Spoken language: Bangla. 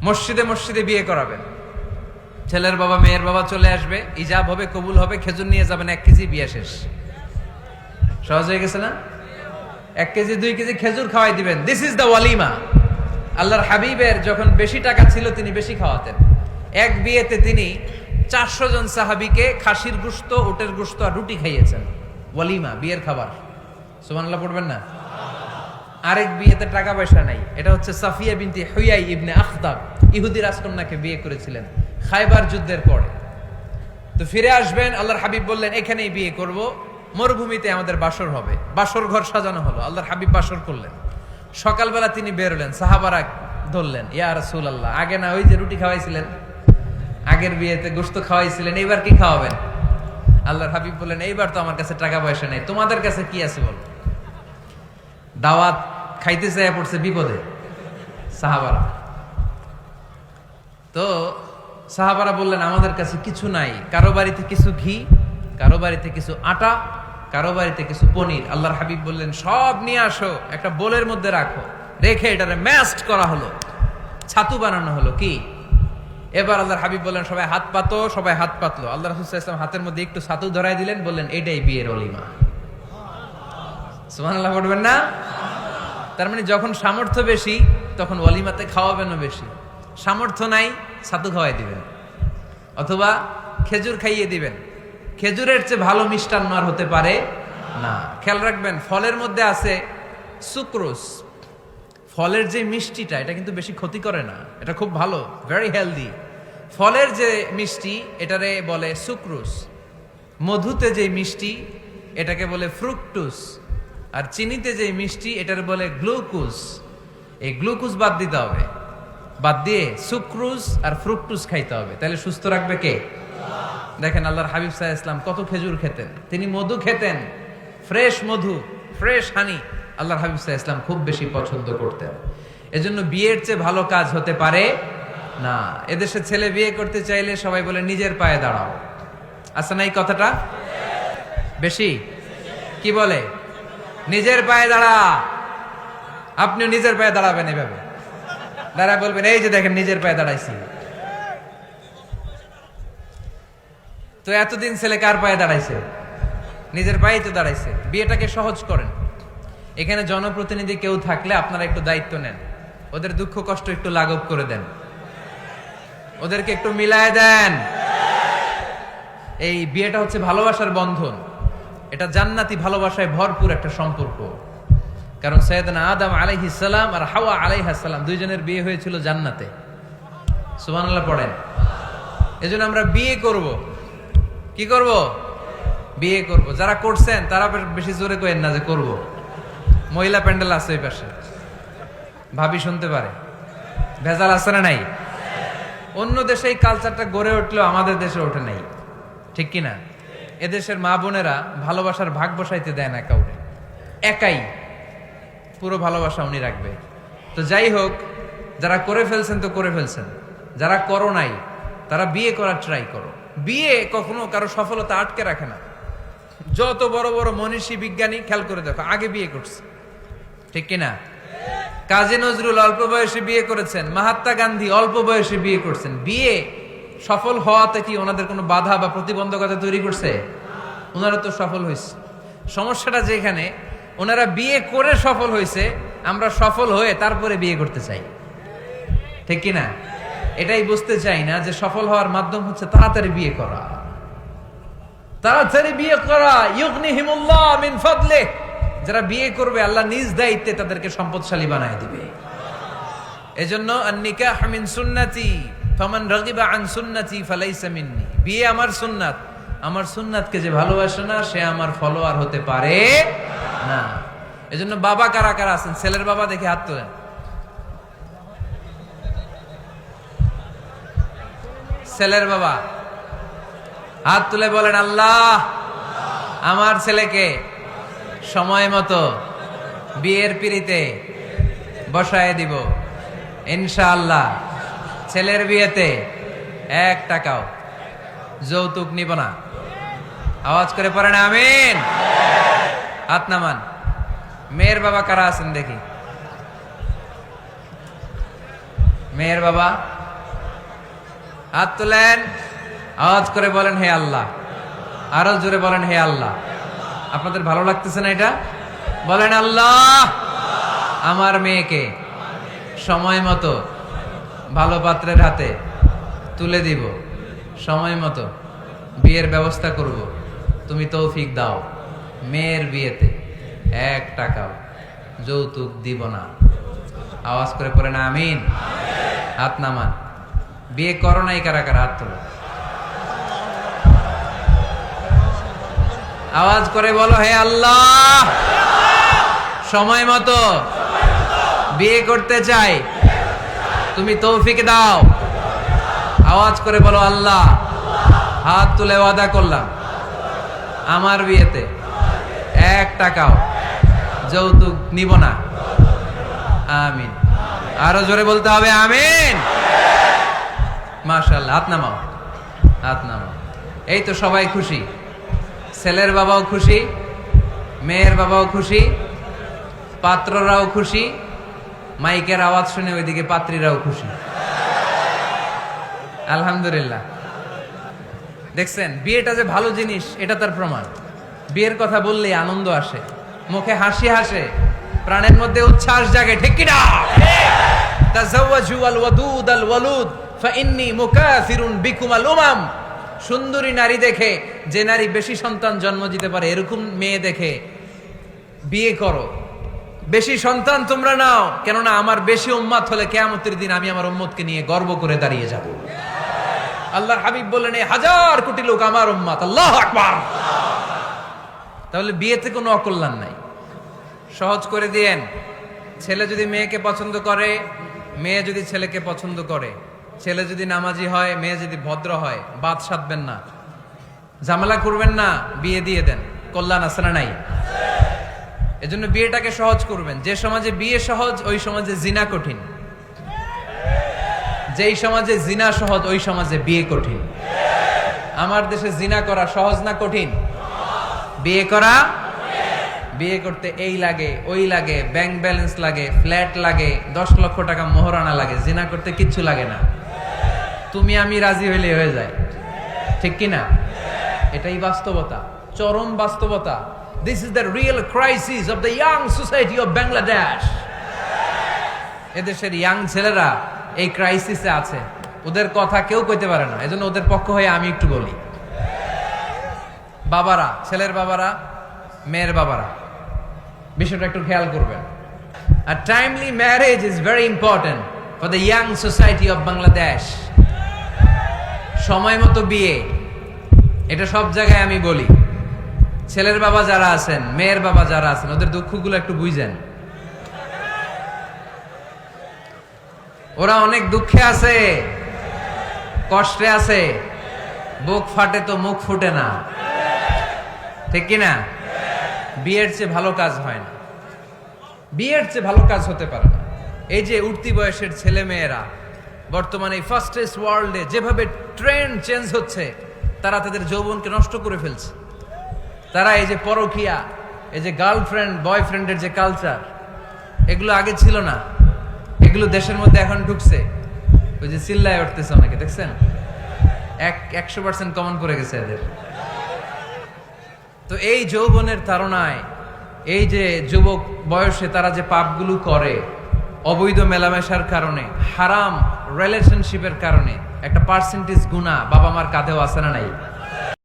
মসজিদে মসজিদে বিয়ে করাবেন। ছেলের বাবা মেয়ের বাবা চলে আসবে, ইজাব হবে, কবুল হবে, খেজুর নিয়ে যাবেন, 1 কেজি, বিয়ে শেষ। সহজ হয়ে গেছে না? 1 কেজি 2 কেজি খেজুর খাওয়াই দিবেন। দিস ইজ দ্য ওয়ালিমা। আল্লাহর হাবিবের যখন বেশি টাকা ছিল তিনি বেশি খাওয়াতেন। এক বিয়েতে তিনি 400 জন সাহাবীকে খাসির গোশত, উটের গোশত আর রুটি খাইয়েছেন। ওয়ালিমা, বিয়ের খাবার। সুবহানাল্লাহ পড়বেন না? আরেক বিয়েতে টাকা পয়সা নাই। এটা হচ্ছে সাফিয়া বিনতি হুয়াই ইবনে আখতাব, ইহুদি রাজকন্যাকে বিয়ে করেছিলেন খায়বার যুদ্ধের পরে। তো ফিরে আসবেন, আল্লাহর হাবিব বললেন এখানেই বিয়ে করব, মরুভূমিতে আমাদের বাসর হবে। বাসর ঘর সাজানো হলো, আল্লাহর হাবিব বাসর করলেন। সকালবেলা তিনি বেরোলেন, সাহাবারা ধরলেন, ইয়া রাসূলুল্লাহ, আগে না ওই যে রুটি খাওয়াইছিলেন, আগের বিয়েতে গোশত খাওয়াইছিলেন, এইবার কি খাওয়াবেন? আল্লাহর হাবিব বললেন এইবার তো আমার কাছে টাকা পয়সা নেই, তোমাদের কাছে কি আছে বলো? দাওয়াত খাইতে চাইয়া পড়ছে বিপদে সাহাবারা। তো সাহাবারা বললেন আমাদের কাছে কিছু নাই, কারো বাড়িতে কিছু ঘি, কারো বাড়িতে কিছু আটা, কারো বাড়িতে কিছু পনির। আল্লাহর হাবিব বললেন সব নিয়ে আসো, একটা বোলের মধ্যে রাখো। রেখে এটারে ম্যাশড করা হলো, ছাতু বানানো হলো। কি এবার আল্লাহর হাবিব বললেন সবাই হাত পাতো, সবাই হাত পাতলো। আল্লাহ রাসূল সাল্লাল্লাহু আলাইহি ওয়াসাল্লাম হাতের মধ্যে একটু ছাতু ধরাই দিলেন, বললেন এটাই বিয়ের ওলিমা। সুবহানাল্লাহ পড়বেন না? তার মানে যখন সামর্থ্য বেশি তখন ওয়ালিমাতে খাওয়াবেনও বেশি। সামর্থ্য নাই, ছাতু খাওয়াই দিবেন অথবা খেজুর খাইয়ে দিবেন। খেজুরের চেয়ে ভালো মিষ্টান্ন আর হতে পারে না। খেয়াল রাখবেন, ফলের মধ্যে আছে সুক্রোজ। ফলের যে মিষ্টিটা, এটা কিন্তু বেশি ক্ষতি করে না, এটা খুব ভালো, ভেরি হেলদি। ফলের যে মিষ্টি এটারে বলে সুক্রোজ। মধুতে যে মিষ্টি এটাকে বলে ফ্রুকটুস। আর চিনিতে যে মিষ্টি এটার বলে গ্লুকোজ। এই গ্লুকোজ বাদ দিতে হবে, বাদ দিয়ে সুক্রোজ আর ফ্রুকটুস খাইতে হবে। তাহলে সুস্থ রাখবে কে? দেখেন আল্লাহর হাবিব সাল্লাল্লাহু আলাইহি ওয়াসাল্লাম কত খেজুর খেতেন, তিনি মধু খেতেন, ফ্রেশ মধু, ফ্রেশ হানি আল্লাহর হাবিব সাল্লাল্লাহু আলাইহি ওয়াসাল্লাম খুব বেশি পছন্দ করতেন। এজন্য বিয়ের চেয়ে ভালো কাজ হতে পারে না। এদেশে ছেলে বিয়ে করতে চাইলে সবাই বলে নিজের পায়ে দাঁড়াও। আছে না এই কথাটা? বেশি কি বলে? নিজের পায়ে দাঁড়া। আপনিও নিজের পায়ে দাঁড়াবেন, এভাবে দাঁড়ায় বলবেন এই যে দেখেন নিজের পায়ে দাঁড়াইছি। তো এতদিন ছেলে কার পায়ে দাঁড়াইছে? নিজের পায়েই তো দাঁড়াইছে। বিয়েটাকে সহজ করেন। এখানে জনপ্রতিনিধি কেউ থাকলে আপনারা একটু দায়িত্ব নেন, ওদের দুঃখ কষ্ট একটু লাঘব করে দেন, ওদেরকে একটু মিলায় দেন। এই বিয়েটা হচ্ছে ভালোবাসার বন্ধন, এটা জান্নাতি ভালোবাসায় ভরপুর একটা সম্পর্ক। কারণ সাইয়েদনা আদম আলাইহিস সালাম আর হাওয়া আলাইহাস সালাম দুইজনের বিয়ে হয়েছিল জান্নাতে। সুবহানাল্লাহ পড়েন। এজন্য আমরা বিয়ে করব। কি করব? বিয়ে করব। যারা করছেন তারা বেশি জোরে কইেন না যে করব। মহিলা প্যান্ডেল আছে ওই পাশে, ভাবি শুনতে পারে। ভেজাল আছে না নাই? অন্য দেশে এই কালচারটা গড়ে উঠলেও আমাদের দেশে ওঠে নাই, ঠিক কিনা? এদেশের মা বোনেরা ভালোবাসার ভাগ বসাইতে দেয় না কাউরে, একাই পুরো ভালোবাসা উনি রাখবে। তো যাই হোক, যারা করে ফেলছেন তো করে ফেলছেন, যারা করো নাই তারা বিয়ে করার ট্রাই করো। বিয়ে কখনো কারো সফলতা আটকে রাখে না। যত বড় বড় মনীষী বিজ্ঞানী খেয়াল করে দেখো আগে বিয়ে করছে, ঠিক কিনা? কাজী নজরুল অল্প বয়সে বিয়ে করেছেন, মহাত্মা গান্ধী অল্প বয়সে বিয়ে করছেন। বিয়ে সফল হওয়াতে কি ওনাদের কোনো বাধা বা প্রতিবন্ধকতা তৈরি করছে? ওনারা তো সফল হয়েছে। সমস্যাটা যেখানে ওনারা বিয়ে করে সফল হয়েছে, আমরা সফল হয়ে তারপরে বিয়ে করতে চাই, ঠিক কিনা? এটাই বুঝতে চাই না যে সফল হওয়ার মাধ্যম হচ্ছে তাড়াতাড়ি বিয়ে করা। তাড়াতাড়ি বিয়ে করা, ইউগনিহিমুল্লাহ মিন ফাদলিহ। যারা বিয়ে করবে আল্লাহ নিজ দায়িত্বে তাদেরকে সম্পদশালী বানায় দিবে। এজন্য আন-নিকাহ মিন সুন্নতি ফামান রাগিবা আন সুন্নতি ফালাইসা মিন্নি। বিয়ে আমার সুন্নাত, আমার সুন্নাতকে যে ভালোবাসে না সে আমার ফলোয়ার হতে পারে না। এজন্য বাবা কারা কারা আছেন? ছেলের বাবা দেখে হাত তোলেন। ছেলের বাবা হাত তুলে বলেন আল্লাহ আমার ছেলেকে সময় মতো বিয়ের পিঁড়িতে বসায় দিব ইনশাআল্লাহ। ছেলের বিয়েতে 1 টাকাও যৌতুক নিব না। আওয়াজ করে পড়েন আমিন। হাত নামান। মেয়ের বাবা কারা আছেন দেখি? মেয়ের বাবা হাত তোলেন, আওয়াজ করে বলেন হে আল্লাহ। আরো জোরে বলেন হে আল্লাহ। আপনাদের ভালো লাগতেছে না এটা? বলেন আল্লাহ, আমার মেয়েকে সময় মতো ভালো পাত্রের হাতে তুলে দিব, সময় মতো বিয়ের ব্যবস্থা করব, তুমি তৌফিক দাও। মেয়ের বিয়েতে 1 টাকাও যৌতুক দিব না। আওয়াজ করে পড়েন আমিন। হাত নামান। বিয়ে করো নাই কারা কারা? হাত তোলো। আওয়াজ করে বলো হে আল্লাহ, সময় মতো বিয়ে করতে চাই, তুমি তৌফিক দাও। আওয়াজ করে বলো আল্লাহ, হাত তুলে ওয়াদা করলাম আমার বিয়েতে 1 টাকাও যৌতুক নিব না। আমিন। আরো জোরে বলতে হবে আমিন। মাশাআল্লাহ। হাত নামাও, হাত নামাও। এই তো সবাই খুশি, ছেলের বাবাও খুশি, মেয়ের বাবাও খুশি, পাত্ররাও খুশি, মাইকের আওয়াজ শুনে ওইদিকে পাত্রীরাও খুশি। আলহামদুলিল্লাহ। দেখছেন বিয়েটা যে ভালো জিনিস, এটা তার প্রমাণ। বিয়ের কথা বললেই আনন্দ আসে, মুখে হাসি হাসে, প্রাণের মধ্যে উচ্ছ্বাস জাগে। ঠিক কি না? তাযাওয়াজু আল ওয়াদুদ আল ওয়ালুদ ফাইন্নী মুকাসিরুন বিকুমাল উমাম। সুন্দরী নারী দেখে, যে নারী বেশি সন্তান জন্ম দিতে পারে, এরকম মেয়ে দেখে বিয়ে করো। বেশি সন্তান তোমরা নাও, কেননা আমার বেশি উম্মত হলে কিয়ামতের দিন আমি আমার উম্মতকে নিয়ে গর্ব করে দাঁড়িয়ে যাব। আল্লাহর হাবিব বললেন, 1000 কোটি লোক আমার উম্মত। আল্লাহু আকবার। তাহলে বিয়েতে কোনো অকল্যাণ নাই। সহজ করে দিয়েন। ছেলে যদি মেয়েকে পছন্দ করে, মেয়ে যদি ছেলেকে পছন্দ করে, ছেলে যদি নামাজি হয়, মেয়ে যদি ভদ্র হয়, বাদ সাধবেন না, ঝামেলা করবেন না, বিয়ে দিয়ে দেন। কল্যাণ আছে না নাই? এজন্য বিয়েটাকে সহজ করবেন। যে সমাজে বিয়ে সহজ, ওই সমাজে জিনা কঠিন। যেই সমাজে জিনা সহজ, ওই সমাজে বিয়ে কঠিন। আমার দেশে জিনা করা সহজ না কঠিন? বিয়ে করা, বিয়ে করতে এই লাগে ওই লাগে, ব্যাংক ব্যালেন্স লাগে, ফ্ল্যাট লাগে, 10 লক্ষ টাকা মোহরানা লাগে। জিনা করতে কিচ্ছু লাগে না, তুমি আমি রাজি হইলে হয়ে যায়। ঠিক কি না? এটাই বাস্তবতা, চরম বাস্তবতা। This is the real crisis of the young society of Bangladesh. এদেশের ইয়াং ছেলেরা এই ক্রাইসিসে আছে, ওদের কথা কেউ কইতে পারে না। এজন্য ওদের পক্ষ হয়ে আমি একটু বলি। বাবারা, ছেলের বাবারা, মেয়ের বাবারা, বিষয়টা একটু খেয়াল করবেন। A timely marriage is very important for the young society of Bangladesh. সময় মতো বিয়ে, এটা সব জায়গায় আমি বলি। ছেলের বাবা যারা আছেন, মেয়ের বাবা যারা আছেন, ওদের দুঃখগুলো একটু বুঝেন। ওরা অনেক দুঃখে আছে, কষ্টে আছে। বুক ফাটে তো মুখ ফুটে না। ঠিক কি না? বিয়ের চেয়ে ভালো কাজ হয় না, বিয়ের চেয়ে ভালো কাজ হতে পারে না। এই যে উঠতি বয়সের ছেলে মেয়েরা বর্তমানে এই ফাস্টেস্ট ওয়ার্ল্ডে যেভাবে ট্রেন্ড চেঞ্জ হচ্ছে, তারা তাদের যৌবনকে নষ্ট করে ফেলছে। তারা এই যে পরকীয়া, এই যে গার্লফ্রেন্ড বয়ফ্রেন্ডের যে কালচার, এগুলো আগে ছিল না, এগুলো দেশের মধ্যে এখন ঢুকছে। ওই যে চিল্লায় উঠতেছে অনেকে, দেখছেন? 100% কমন পড়ে গেছে এদের। তো এই যৌবনের তাড়নায়, এই যে যুবক বয়সে তারা যে পাপগুলো করে, অবৈধ মেলামেশার কারণে, হারাম রিলেশনশিপের কারণে, একটা পার্সেন্টেজ গুনাহ বাবা মার কাঁধেও আছে না নাই?